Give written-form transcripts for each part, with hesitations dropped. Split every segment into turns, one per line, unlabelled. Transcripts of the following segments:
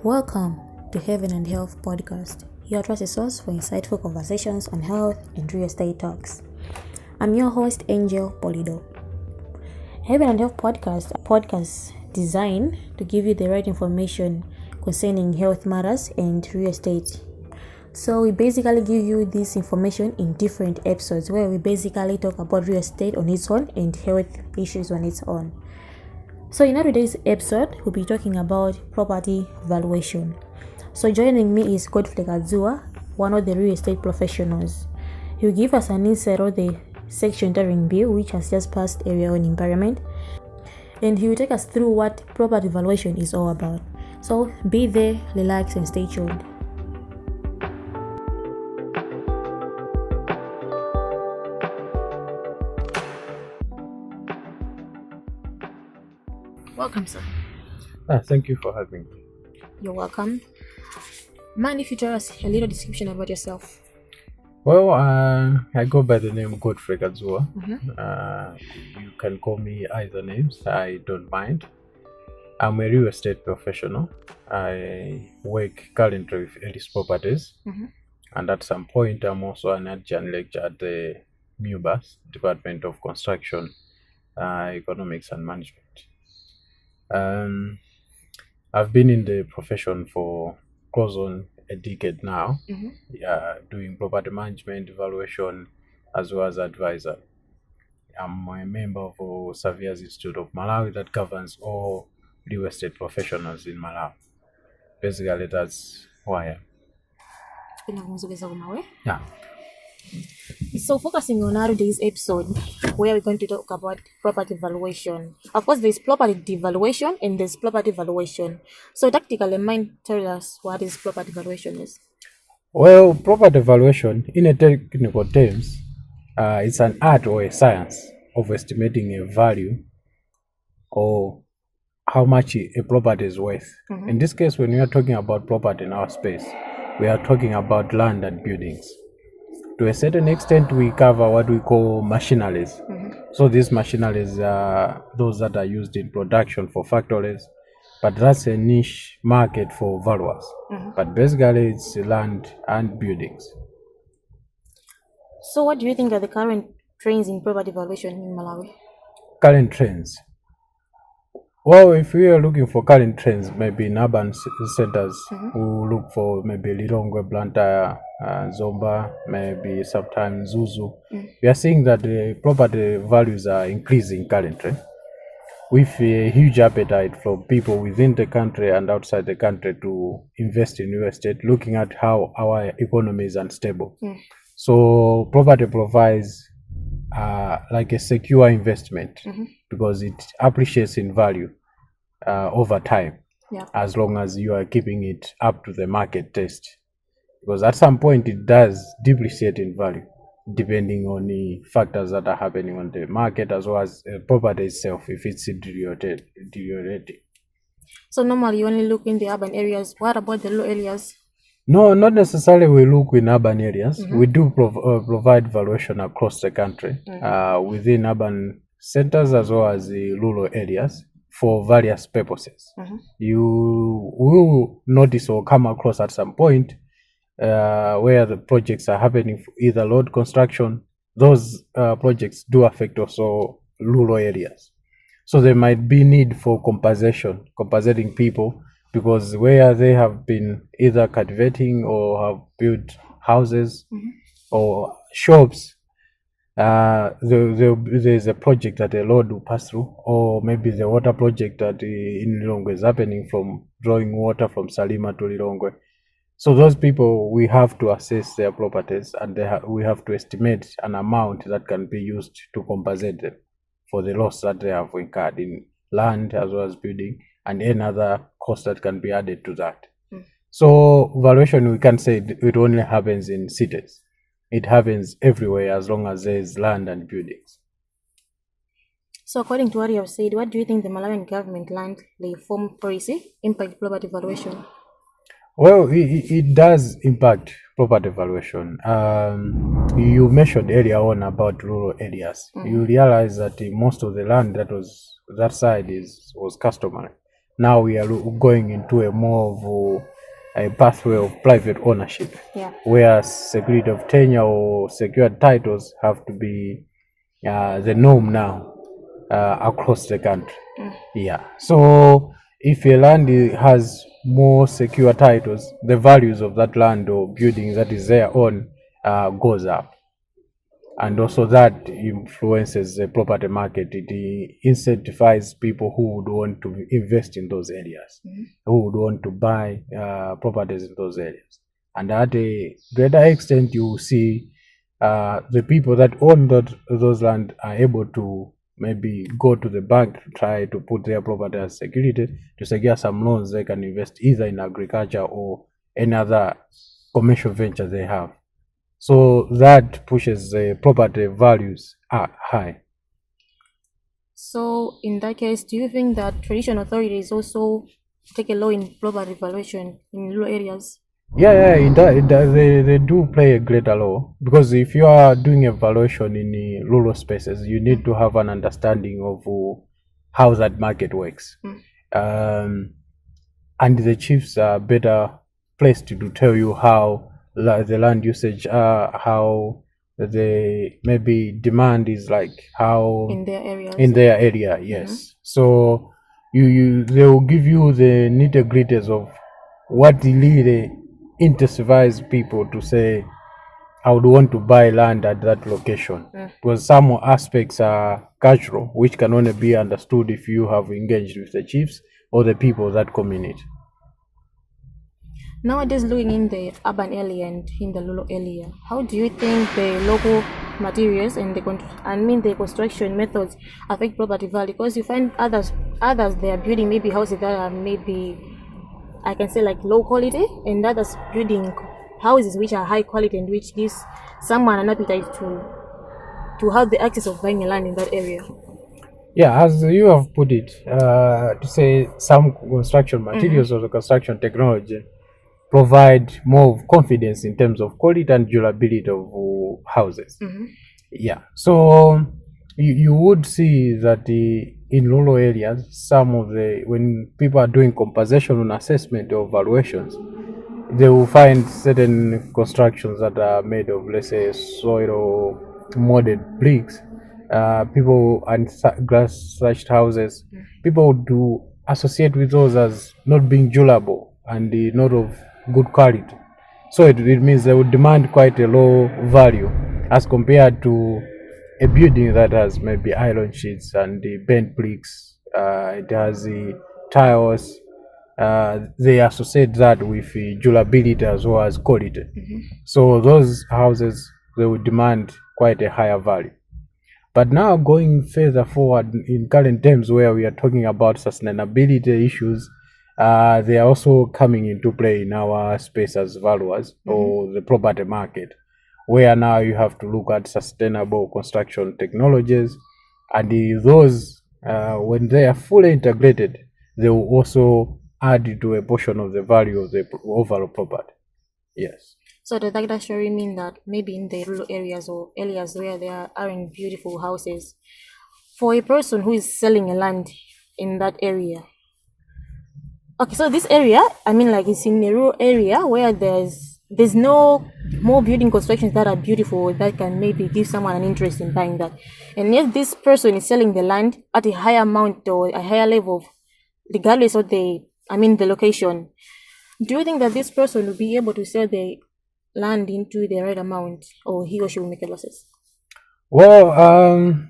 Welcome to Heaven and Health Podcast, your trusted source for insightful conversations on health and real estate talks. I'm your host, Angel Polido. Heaven and Health Podcast, a podcast designed to give you the right information concerning health matters and real estate. So we basically give you this information in different episodes where we basically talk about real estate on its own and health issues on its own. So in today's episode, we'll be talking about property valuation. So joining me is Godfrey Kadzuwa, one of the real estate professionals. He'll give us an insight of the Section Entering Bill, which has just passed area on environment, and he will take us through what property valuation is all about. So be there, relax, and stay tuned. Welcome, sir.
Thank you for having me.
You're welcome. Mind if you tell us a little description about yourself?
Well, I go by the name Godfrey Kadzuwa. You can call me either names. I don't mind. I'm a real estate professional. I work currently with Ellis Properties. And at some point, I'm also an adjunct lecturer at the MUBAS, Department of Construction, Economics and Management. I've been in the profession for close on a decade now, doing property management, valuation, as well as advisor. I'm a member of the Surveyors Institute of Malawi that governs all real estate professionals in Malawi. Basically, that's who I am. Yeah.
So focusing on today's episode, where we're going to talk about property valuation. Of course, there's property devaluation and there's property valuation. So tactically, mind tell us what is property valuation is.
Well, property valuation, in a technical terms, it's an art or a science of estimating a value or how much a property is worth. In this case, when we are talking about property in our space, we are talking about land and buildings. To a certain extent, we cover what we call machineries. So these machineries are those that are used in production for factories, but that's a niche market for valuers. But basically, it's land and buildings.
So what do you think are the current trends in property valuation in Malawi?
Current trends. Well, if we are looking for current trends, maybe in urban centers, we will look for maybe Lilongwe, Blantyre, Zomba, maybe sometimes Zuzu. We are seeing that the property values are increasing currently, with a huge appetite from people within the country and outside the country to invest in real estate, looking at how our economy is unstable. So property provides like a secure investment because it appreciates in value over time, as long as you are keeping it up to the market test. Because at some point it does depreciate in value, depending on the factors that are happening on the market as well as the property itself, if it's deteriorating.
So normally you only look in the urban areas. What about the rural areas?
No, not necessarily we look in urban areas. We do provide valuation across the country, within urban centers as well as the rural areas for various purposes. You will notice or come across at some point where the projects are happening, either road construction. Those projects do affect also rural areas. So there might be need for compensating people, because where they have been either cultivating or have built houses or shops, there's a project that a road will pass through, or maybe the water project that in Lilongwe is happening, from drawing water from Salima to Lilongwe. So those people, we have to assess their properties, and we have to estimate an amount that can be used to compensate them for the loss that they have incurred in land as well as building, and any other cost that can be added to that. So valuation, we can't say it only happens in cities. It happens everywhere as long as there is land and buildings.
So according to what you have said, what do you think the Malawian government land reform policy impact property valuation?
Well, it does impact property valuation. You mentioned earlier on about rural areas. You realize that most of the land that was that side was customary. now we are going into a more of a pathway of private ownership, where security of tenure or secured titles have to be the norm now across the country. Yeah. So if a land has more secure titles, the values of that land or building that is their own goes up. And also that influences the property market. It incentivizes people who would want to invest in those areas, who would want to buy properties in those areas. And at a greater extent, you see the people that own those land are able to maybe go to the bank to try to put their property as security to secure some loans they can invest either in agriculture or any other commercial venture they have. So that pushes the property values high.
So in that case, do you think that traditional authorities also take a role in property valuation in rural areas?
Yeah, they do play a greater role, because if you are doing a valuation in the rural spaces, you need to have an understanding of how that market works. And the chiefs are better placed to tell you how the land usage, how the maybe demand is, like how
in their areas.
In their area, yes. So they will give you the nitty-gritties of what really intensifies people to say, I would want to buy land at that location. Because some aspects are cultural, which can only be understood if you have engaged with the chiefs or the people that community.
Nowadays, looking in the urban area and in the rural area, how do you think the local materials and the construction methods affect property value? Because you find others they are building maybe houses that are maybe, I can say, like low quality, and others building houses which are high quality and which gives someone an appetite to have the access of buying a land in that area.
Yeah, as you have put it, to say some construction materials or the construction technology provide more confidence in terms of quality and durability of houses. Yeah, so you would see that in rural areas, when people are doing composition and assessment of valuations, they will find certain constructions that are made of, let's say, soil or molded bricks. People and glass thatched houses, people do associate with those as not being durable and not of good quality. So it means they would demand quite a low value as compared to a building that has maybe iron sheets and the bent bricks. It has the tiles. They associate that with durability as well as quality. So those houses, they would demand quite a higher value. But now going further forward in current terms, where we are talking about sustainability issues, they are also coming into play in our space as valuers or the property market, where now you have to look at sustainable construction technologies, and those, when they are fully integrated, they will also add to a portion of the value of the overall property. Yes.
So does that actually mean that maybe in the rural areas or areas where there aren't beautiful houses, for a person who is selling a land in that area, okay, so this area, I mean, like, it's in a rural area where there's no more building constructions that are beautiful that can maybe give someone an interest in buying that, and yet this person is selling the land at a higher amount or a higher level, regardless of the location. Do you think that this person will be able to sell the land into the right amount, or he or she will make losses?
Well,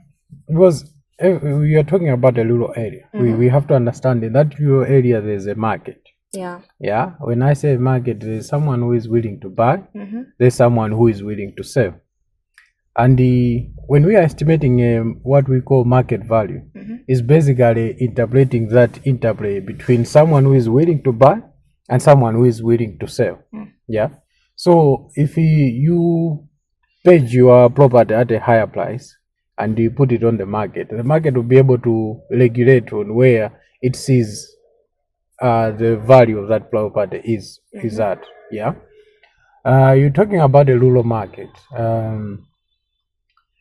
because we are talking about a rural area, we have to understand in that rural area there's a market. Yeah. When I say market, there's someone who is willing to buy, there's someone who is willing to sell. And when we are estimating what we call market value, is basically interpreting that interplay between someone who is willing to buy and someone who is willing to sell. Yeah. So if you pledge your property at a higher price and you put it on the market will be able to regulate on where it sees the value of that property is at. Yeah. You're talking about a rural market.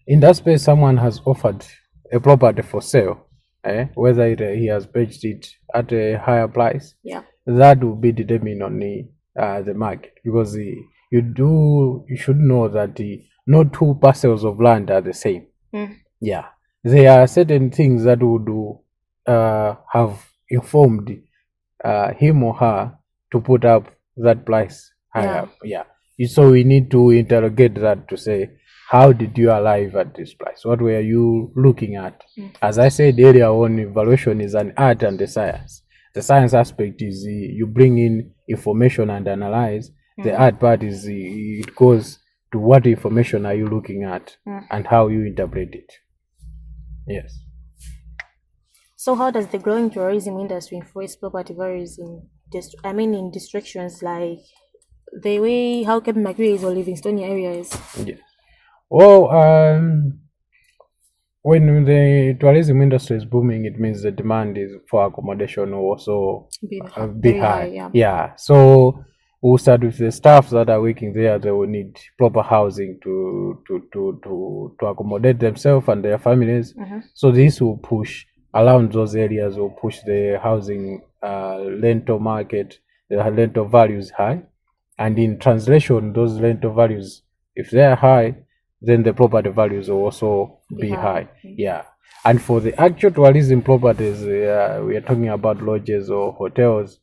In that space, someone has offered a property for sale, whether he has purchased it at a higher price,
Yeah.
that will be determined on the market, because you should know that no two parcels of land are the same. Yeah, there are certain things that would have informed him or her to put up that price higher. Yeah. So we need to interrogate that to say, how did you arrive at this price? What were you looking at? As I said earlier on, evaluation is an art and a science. The science aspect is you bring in information and analyze. The art part is it goes to what information are you looking at and how you interpret it. Yes.
So how does the growing tourism industry influence property values in distractions like the way how Cape Macquarie or Livingstone areas?
Yeah. Well, when the tourism industry is booming, it means the demand is for accommodation will also be high. Yeah. So we'll start with the staff that are working there. They will need proper housing to accommodate themselves and their families. So this will push around those areas, will push the housing rental market, the rental values high. And in translation, those rental values, if they are high, then the property values will also be high. Yeah. And for the actual tourism properties, we are talking about lodges or hotels.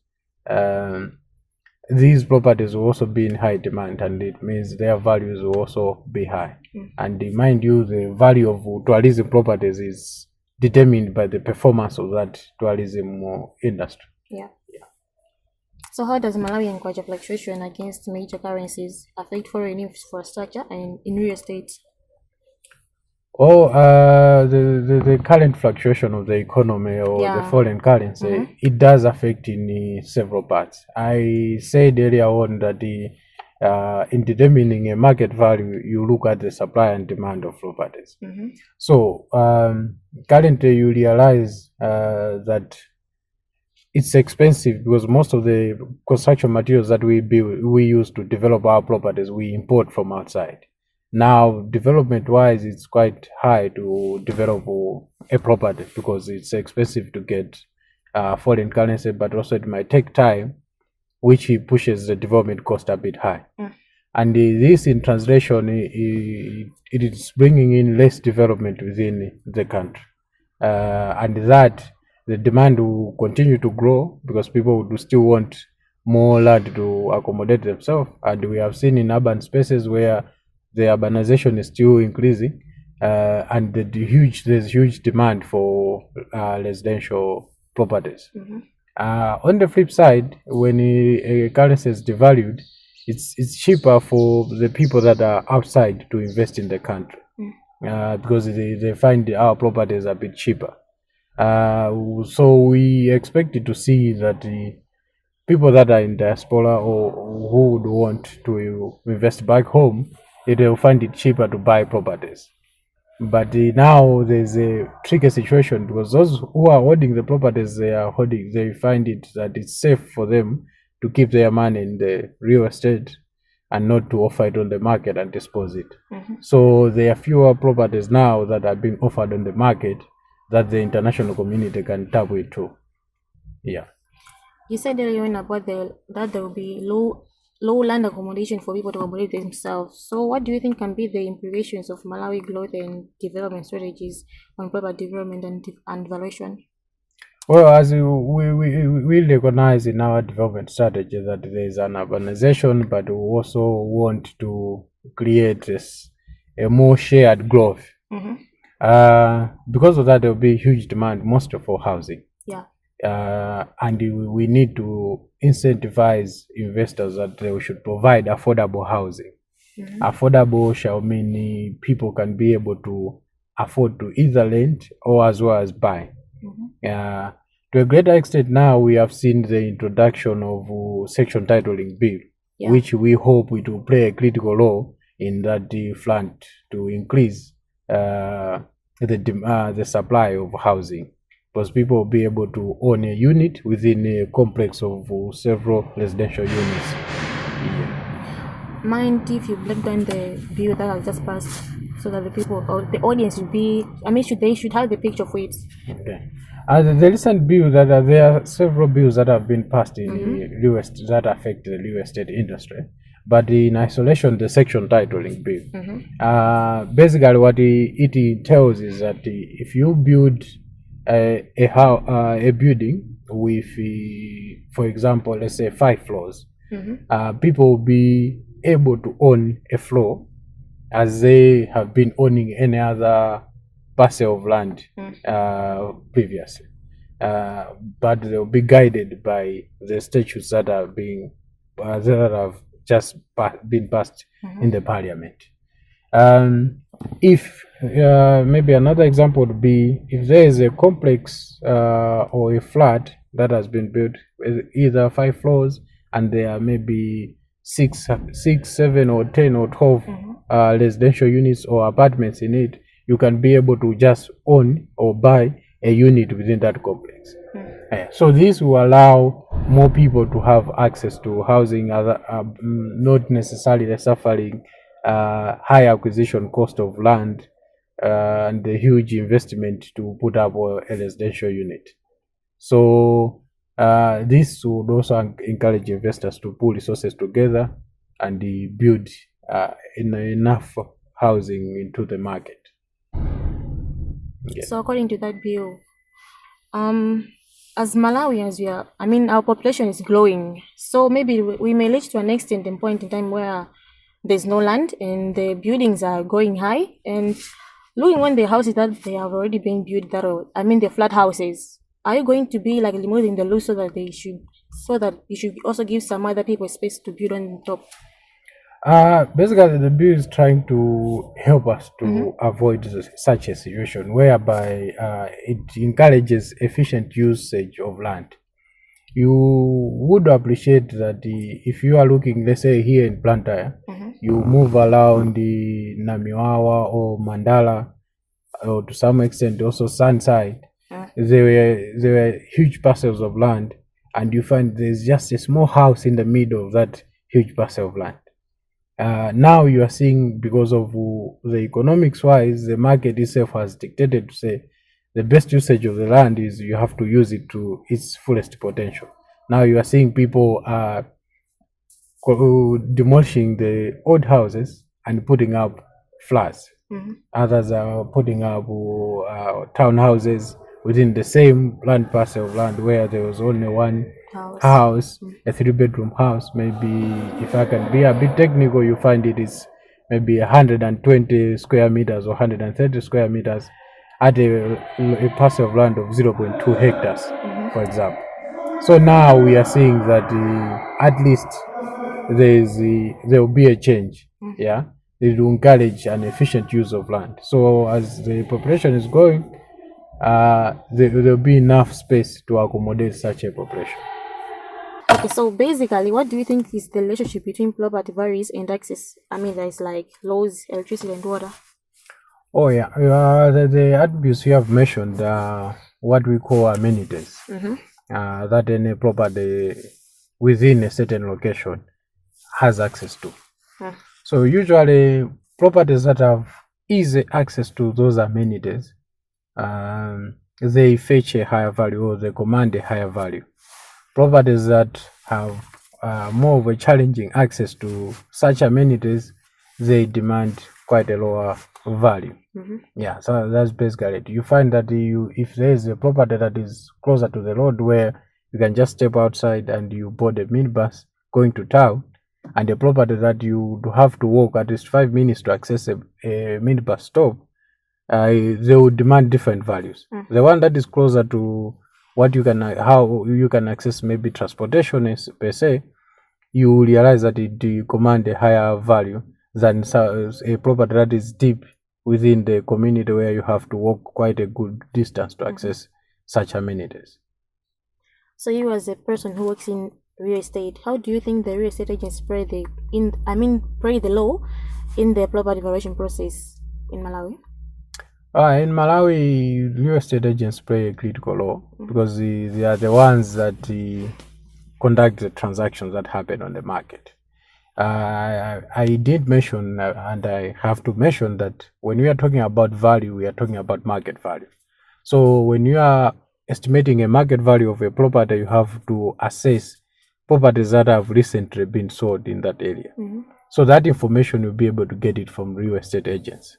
These properties will also be in high demand, and it means their values will also be high. And mind you, the value of tourism properties is determined by the performance of that tourism industry.
Yeah. So how does Malawian kwacha fluctuation against major currencies affect foreign infrastructure and in real estate?
Well, the current fluctuation of the economy or the foreign currency, it does affect in several parts. I said earlier on that in determining a market value, you look at the supply and demand of properties. So currently you realize that it's expensive because most of the construction materials that we use to develop our properties, we import from outside. Now, development-wise, it's quite high to develop a property because it's expensive to get foreign currency, but also it might take time, which pushes the development cost a bit high. And this, in translation, it is bringing in less development within the country, and that the demand will continue to grow because people would still want more land to accommodate themselves. And we have seen in urban spaces where the urbanization is still increasing, and there's huge demand for residential properties. On the flip side, when a currency is devalued, it's cheaper for the people that are outside to invest in the country because they find our properties a bit cheaper. So we expected to see that the people that are in diaspora or who would want to invest back home, they will find it cheaper to buy properties. But now there's a tricky situation because those who are holding the properties they find it that it's safe for them to keep their money in the real estate and not to offer it on the market and dispose it. So there are fewer properties now that are being offered on the market that the international community can tap into. Yeah.
You said earlier on about that there will be low land accommodation for people to accommodate themselves. So what do you think can be the implications of Malawi growth and development strategies on property development and valuation?
Well, as we recognize in our development strategy that there is an urbanization, but we also want to create a more shared growth. Because of that, there will be huge demand, mostly for housing.
Yeah.
And we need to incentivize investors that they should provide affordable housing. Affordable shall mean people can be able to afford to either rent or as well as buy. To a greater extent now, we have seen the introduction of section titling bill, which we hope it will play a critical role in that front to increase the supply of housing, because people will be able to own a unit within a complex of several residential units.
Mind if you break down the bill that has just passed? so that the people or the audience should be, should have the picture for it.
Okay. The recent bill there are several bills that have been passed in the real estate that affect the real estate industry, but in isolation, the section titling bill. Basically, what it entails is that if you build a building with, for example, let's say 5 floors, people will be able to own a floor as they have been owning any other parcel of land previously, but they'll be guided by the statutes that are being that have just been passed in the parliament. If maybe another example would be if there is a complex or a flat that has been built with either 5 floors and there are maybe 6, 7 or 10 or 12 residential units or apartments in it, you can be able to just own or buy a unit within that complex. So this will allow more people to have access to housing, not necessarily suffering high acquisition cost of land and the huge investment to put up a residential unit. So this would also encourage investors to pull resources together and build enough housing into the market.
Yeah. So according to that bill, as Malawians, our population is growing. So maybe we may reach to an extent and point in time where there's no land and the buildings are going high. And looking on the houses that they have already been built, the flat houses, are you going to be like removing the loose so that you should also give some other people space to build on top?
Basically, the bill is trying to help us to avoid such a situation whereby it encourages efficient usage of land. You would appreciate that if you are looking, let's say here in Blantyre, you move around the Namiwawa or Mandala, or to some extent also Sunside. There were huge parcels of land, and you find there's just a small house in the middle of that huge parcel of land. Now you are seeing, because of the economics wise, the market itself has dictated to say the best usage of the land is you have to use it to its fullest potential. Now you are seeing people demolishing the old houses and putting up flats. Others are putting up townhouses within the same land parcel of land where there was only one house, a 3-bedroom house. Maybe if I can be a bit technical, you find it is maybe 120 square meters or 130 square meters at a parcel of land of 0.2 hectares, for example. So now we are seeing that at least there will be a change. Yeah, it will encourage an efficient use of land. So as the population is growing, there will be enough space to accommodate such a population.
Okay, so basically, what do you think is the relationship between property values and access? There's like laws, electricity, and water.
Oh yeah, the attributes you have mentioned, what we call amenities, that any property within a certain location has access to. So usually properties that have easy access to those amenities, they fetch a higher value or they command a higher value. Properties that have more of a challenging access to such amenities, they demand quite a lower value. Yeah, so that's basically it. You find that if there is a property that is closer to the road where you can just step outside and you board a minibus going to town, and a property that you have to walk at least 5 minutes to access a minibus stop, they will demand different values. The one that is closer to what you can, how you can access maybe transportation is per se, you realize that it command a higher value than a property that is deep within the community where you have to walk quite a good distance to access such amenities.
So you, as a person who works in real estate, how do you think the real estate agents play the law in the property valuation process in Malawi?
In Malawi, real estate agents play a critical role because they are the ones that conduct the transactions that happen on the market. I did mention, and I have to mention that when we are talking about value, we are talking about market value. So when you are estimating a market value of a property, you have to assess properties that have recently been sold in that area. So that information you'll be able to get it from real estate agents.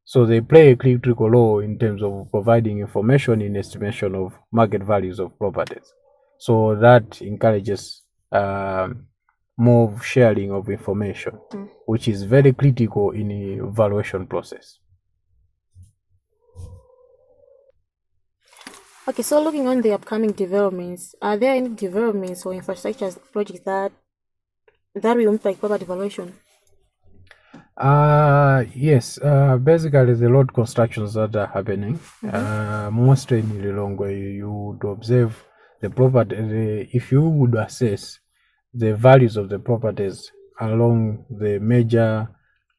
So they play a critical role in terms of providing information in estimation of market values of properties. So that encourages more sharing of information, which is very critical in the valuation process.
Okay, so looking on the upcoming developments, are there any developments or infrastructure projects that will impact property valuation?
Yes, basically the road constructions that are happening, mostly in Lilongwe, you would observe the property, if you would assess the values of the properties along the major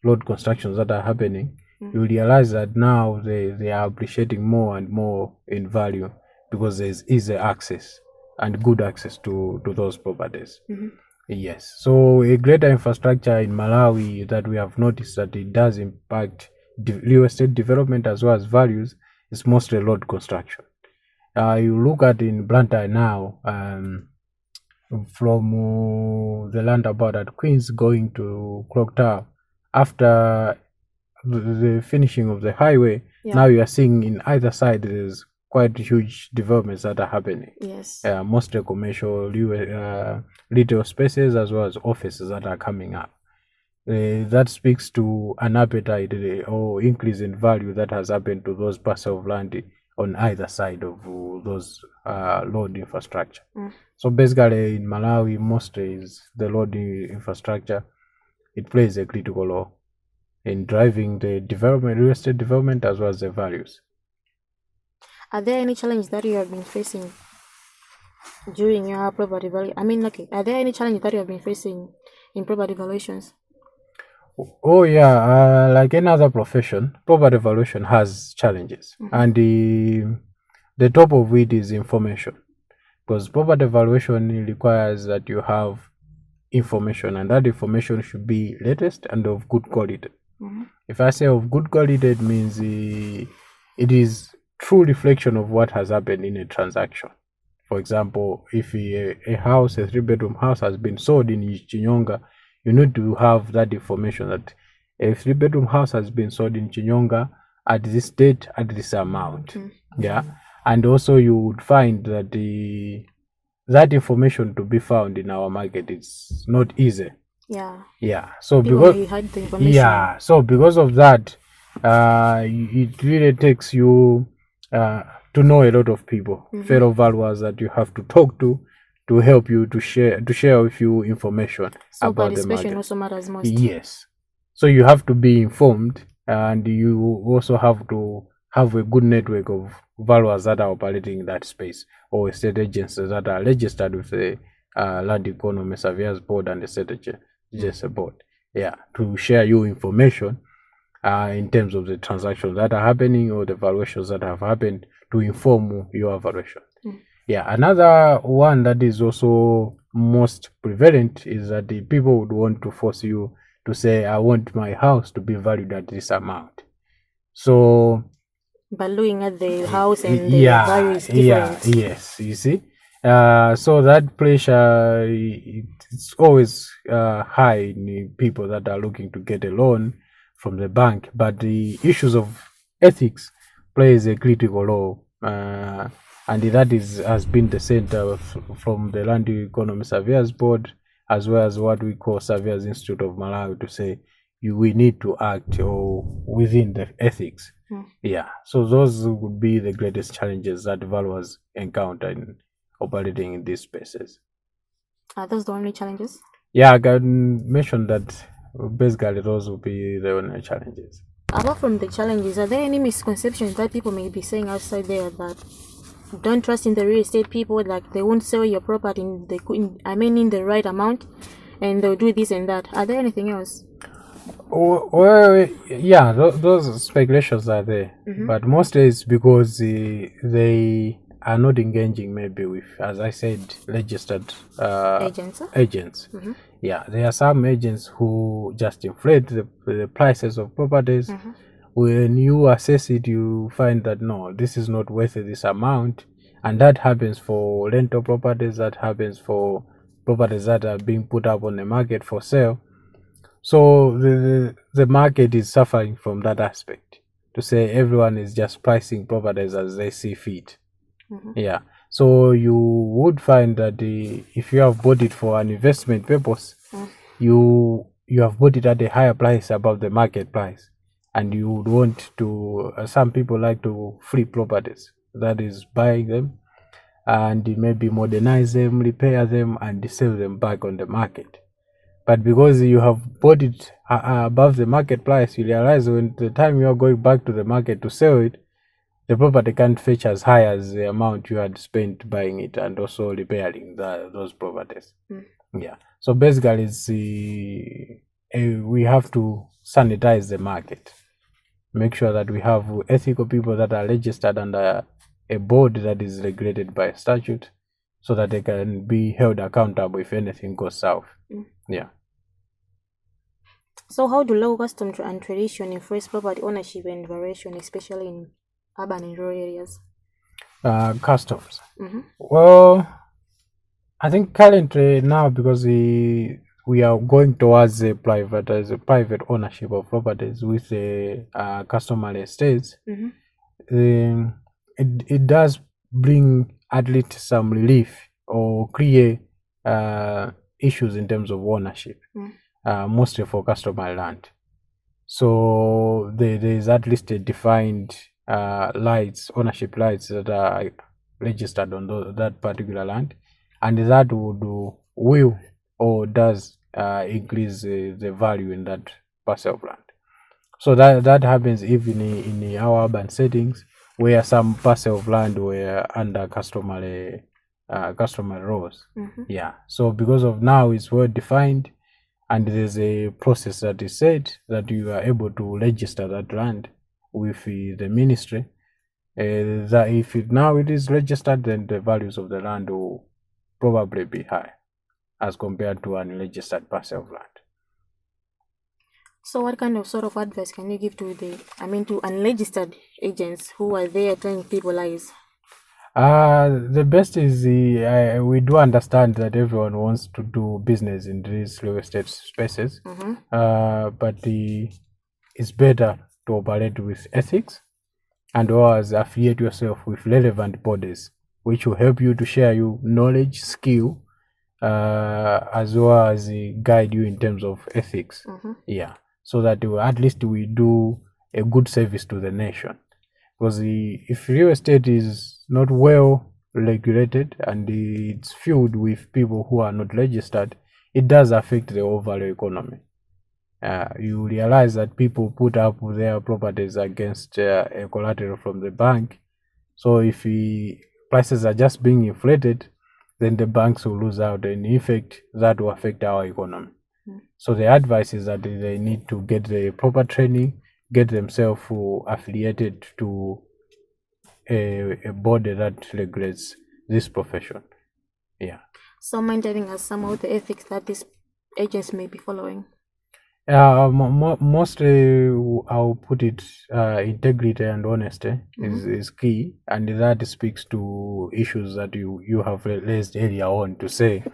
road constructions that are happening, you realize that now they are appreciating more and more in value because there's easy access and good access to those properties. Yes, so a greater infrastructure in Malawi that we have noticed that it does impact real estate development as well as values is mostly road construction. You look at in Blantyre now, from the roundabout at Queens going to Clock Tower, after the finishing of the highway, now you are seeing in either side there's quite huge developments that are happening.
Yes.
Mostly commercial, retail spaces as well as offices that are coming up. That speaks to an appetite or increase in value that has happened to those parcels of land on either side of those road infrastructure. So basically in Malawi, mostly is the road infrastructure. It plays a critical role in driving the development, real estate development, as well as the values.
Are there any challenges that you have been facing during your property value? Are there any challenges that you have been facing in property valuations?
Oh yeah, like any other profession, property valuation has challenges, and the top of it is information, because property valuation requires that you have information, and that information should be latest and of good quality. If I say of good quality, it means it is true reflection of what has happened in a transaction. For example, if a house, a 3-bedroom house, has been sold in Chinyonga, you need to have that information that a 3-bedroom house has been sold in Chinyonga at this date at this amount. Yeah, and also you would find that that information to be found in our market is not easy. Yeah. So because because of that, it really takes you to know a lot of people, fellow valuers that you have to talk to help you to share with you information about the market.
Also matters most.
Yes. So you have to be informed, and you also have to have a good network of valuers that are operating in that space, or estate agents that are registered with the Land Economy Surveyors Board and the Estate Agency Board. Yeah, to share you information in terms of the transactions that are happening or the valuations that have happened to inform your valuation. Yeah, another one that is also most prevalent is that the people would want to force you to say, I want my house to be valued at this amount. So
by looking at the house and the value is different.
Yes, you see. So that pressure, it's always high in people that are looking to get a loan from the bank, but the issues of ethics plays a critical role, and that has been the center from the Land Economy Surveyors Board, as well as what we call Surveyors Institute of Malawi, to say we need to act within the ethics. Yeah, so those would be the greatest challenges that valuers encounter in operating in these spaces.
Are those the only challenges?
Yeah, I can mention that basically those would be the only challenges.
Apart from the challenges, are there any misconceptions that people may be saying outside there that don't trust in the real estate people, like they won't sell your property in the right amount, and they'll do this and that? Are there anything else?
Well, yeah, those speculations are there, but mostly it's because they are not engaging maybe with, as I said, registered agents. Yeah, there are some agents who just inflate the prices of properties. When you assess it, you find that no, this is not worth this amount, and that happens for rental properties. That happens for properties that are being put up on the market for sale. So the market is suffering from that aspect. To say everyone is just pricing properties as they see fit. Yeah. So you would find that if you have bought it for an investment purpose, you have bought it at a higher price above the market price, and you would want to. Some people like to flip properties. That is, buying them and maybe modernize them, repair them, and sell them back on the market. But because you have bought it above the market price, you realize when the time you are going back to the market to sell it, the property can't fetch as high as the amount you had spent buying it and also repairing those properties. Yeah. So basically, we have to sanitize the market. Make sure that we have ethical people that are registered under a board that is regulated by statute, so that they can be held accountable if anything goes south. Yeah.
So how do law, custom, and tradition influence property ownership and valuation, especially in urban and rural areas?
Customs. Well, I think currently now, because we are going towards a private ownership of properties with the customary estates, it does bring at least some relief or clear issues in terms of ownership, mostly for customary land. So there is at least a defined ownership rights that are registered on that particular land, and that will or does increase the value in that parcel of land. So that happens even in our urban settings, where some parcel of land were under customary laws. Yeah. So because of now it's well defined, and there's a process that is said that you are able to register that land with the ministry. That if now it is registered, then the values of the land will probably be high as compared to an unregistered parcel of land.
So what kind of sort of advice can you give to to unregistered agents who are there telling people lies?
The best is we do understand that everyone wants to do business in these real estate spaces, but it's better to operate with ethics, and always affiliate yourself with relevant bodies, which will help you to share your knowledge, skill, as well as guide you in terms of ethics. Yeah, so that at least we do a good service to the nation. Because if real estate is not well regulated and it's filled with people who are not registered, it does affect the overall economy. You realize that people put up their properties against a collateral from the bank. So if prices are just being inflated, then the banks will lose out, and in effect, that will affect our economy. So the advice is that they need to get the proper training, get themselves affiliated to a body that regulates this profession. Yeah.
So mind telling us some of the ethics that these agents may be following?
Mostly I'll put it integrity and honesty is key, and that speaks to issues that you have raised earlier on, to say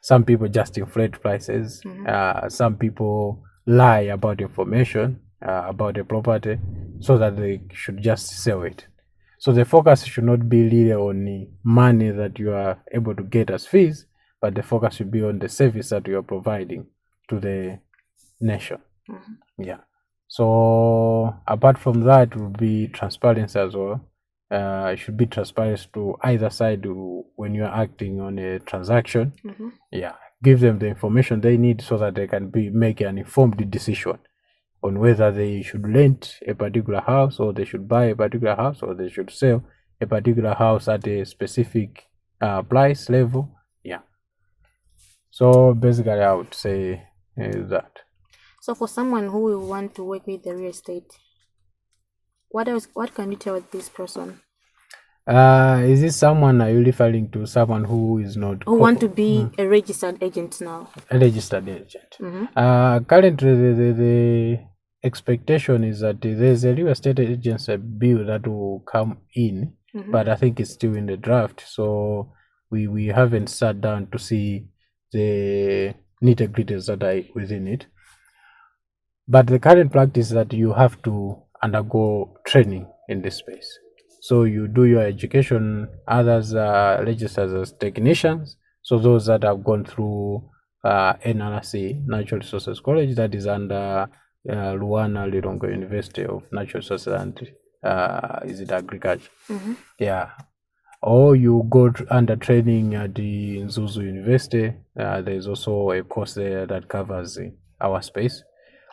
some people just inflate prices, some people lie about information about a property so that they should just sell it. So the focus should not be really on the money that you are able to get as fees, but the focus should be on the service that you are providing to the nation. Yeah. So apart from that, would be transparency as well. It should be transparent to either side when you are acting on a transaction. Yeah. Give them the information they need so that they can make an informed decision on whether they should rent a particular house, or they should buy a particular house, or they should sell a particular house at a specific price level. Yeah. So basically, I would say that.
So for someone who will want to work with the real estate, what can you tell this person?
Is this someone, are you referring to someone who is not
Who want to be a registered agent now?
A registered agent. Currently, the expectation is that there's a real estate agency bill that will come in, but I think it's still in the draft. So we haven't sat down to see the nitty-gritties that are within it. But the current practice is that you have to undergo training in this space. So you do your education, others are registered as technicians. So those that have gone through NRC, Natural Resources College, that is under Luana Lilongo University of Natural Resources and is it agriculture? Yeah. Or you go under training at the Nzuzu University. There's also a course there that covers our space.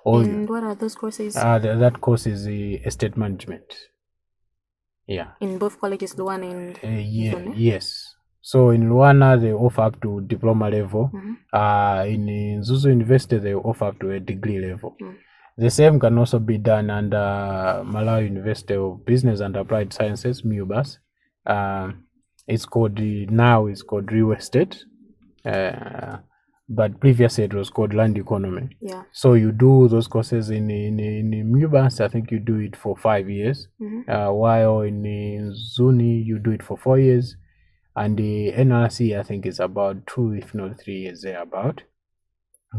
And what are those courses?
That course is the estate management. Yeah.
In both colleges, Luana and
yes. So in Luana they offer up to diploma level. In Nzuzu University they offer up to a degree level. The same can also be done under Malawi University of Business and Applied Sciences, MUBAS. It's called real estate. But previously it was called land economy.
Yeah.
So you do those courses in MUBAS, I think you do it for 5 years. While in Zuni you do it for 4 years. And the NRC, I think, is about 2, if not 3 years thereabout.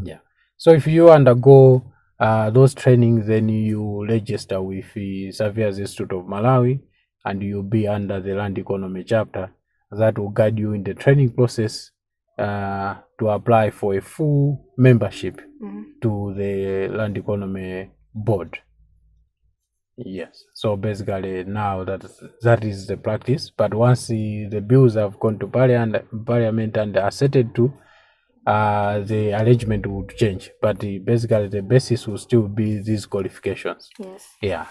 Yeah. So if you undergo those trainings, then you register with the Surveyors Institute of Malawi, and you'll be under the land economy chapter. That will guide you in the training process to apply for a full membership to the land economy board. Yes. So basically now that is the practice. But once the bills have gone to parliament and are settled to, the arrangement would change. But basically the basis will still be these qualifications.
Yes.
Yeah.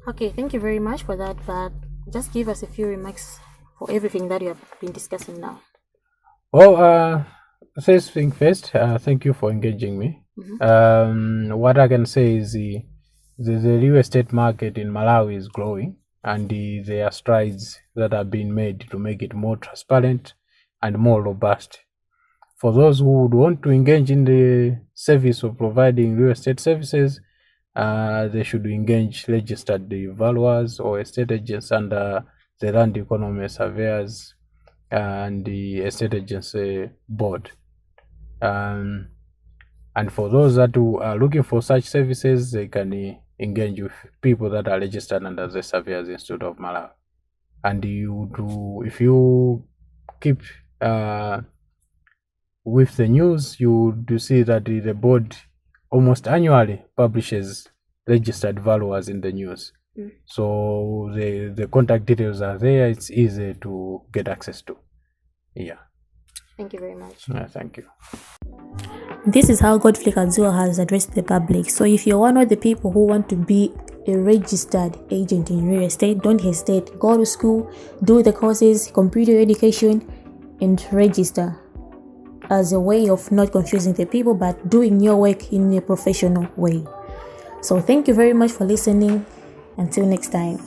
Okay, thank you very much for that. But just give us a few remarks for everything that you have been discussing now.
Well, first thing first, thank you for engaging me. What I can say is the real estate market in Malawi is growing, and there are strides that are being made to make it more transparent and more robust. For those who would want to engage in the service of providing real estate services, they should engage registered valuers or estate agents under the Land Economy Surveyors and the Estate Agency Board. And for those that are looking for such services, they can engage with people that are registered under the Surveyors Institute of Malawi. And if you keep with the news, you do see that the board almost annually publishes registered valuers in the news. So the contact details are there. It's easy to get access to. Yeah.
Thank you very much.
Thank you.
This is how Godfrey Kadzuwa has addressed the public. So if you're one of the people who want to be a registered agent in real estate, don't hesitate. Go to school, do the courses, complete your education, and register as a way of not confusing the people, but doing your work in a professional way. So thank you very much for listening. Until next time.